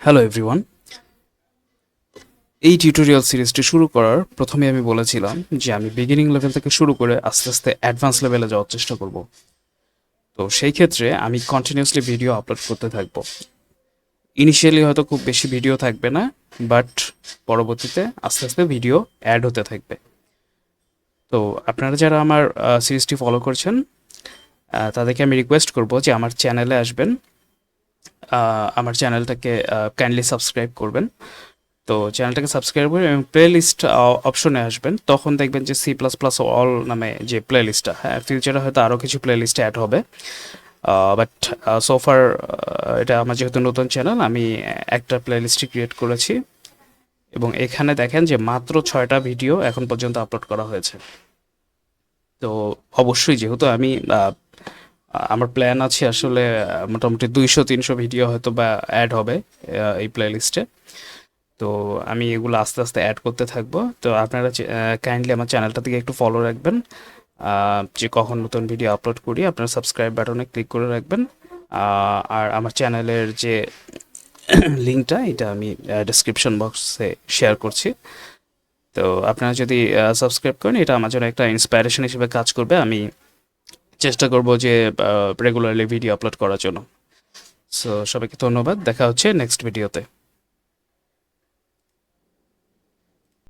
Hello everyone. এই tutorial সিরিজটি শুরু করার প্রথমে আমি বলেছিলাম যে আমি বিগিনিং লেভেল থেকে শুরু করে আস্তে আস্তে অ্যাডভান্স লেভেলে যাওয়ার চেষ্টা করব। তো সেই ক্ষেত্রে আমি কন্টিনিউয়াসলি ভিডিও আপলোড করতে থাকব। ইনিশিয়ালি হয়তো খুব বেশি ভিডিও থাকবে না, বাট পরবর্তীতে আস্তে আস্তে ভিডিও অ্যাড হতে থাকবে। তো আপনারা যারা আমার সিরিজটি ফলো করছেন তাদেরকে আমি রিকোয়েস্ট করব যে আমার চ্যানেলে আসবেন, আমার চ্যানেলটাকে কাইন্ডলি সাবস্ক্রাইব করবেন। তো চ্যানেলটাকে সাবস্ক্রাইব করে এবং প্লে লিস্ট অপশনে আসবেন, তখন দেখবেন যে সি প্লাস প্লাস অল নামে যে প্লে লিস্টটা, হ্যাঁ ফিউচারে হয়তো আরও কিছু প্লে লিস্টে অ্যাড হবে। বাট সোফার এটা আমার যেহেতু নতুন চ্যানেল, আমি একটা প্লে লিস্টই ক্রিয়েট করেছি এবং এখানে দেখেন যে মাত্র 6টা ভিডিও এখন পর্যন্ত আপলোড করা হয়েছে। তো অবশ্যই যেহেতু আমি আমার প্ল্যান আছে আসলে মোটামুটি 200-300 ভিডিও হয়তো বা অ্যাড হবে এই প্লে লিস্টে। তো আমি এগুলো আস্তে আস্তে অ্যাড করতে থাকবো। তো আপনারা কাইন্ডলি আমার চ্যানেলটা থেকে একটু ফলো রাখবেন, যে কখন নতুন ভিডিও আপলোড করি আপনারা সাবস্ক্রাইব বাটনে ক্লিক করে রাখবেন। আর আমার চ্যানেলের যে লিঙ্কটা এটা আমি ডেসক্রিপশন বক্সে শেয়ার করছি। তো আপনারা যদি সাবস্ক্রাইব করেন এটা আমার জন্য একটা ইন্সপায়ারেশন হিসেবে কাজ করবে। আমি চেষ্টা করব যে রেগুলারলি ভিডিও আপলোড করার জন্য। সো সবাইকে ধন্যবাদ, দেখা হচ্ছে নেক্সট ভিডিওতে।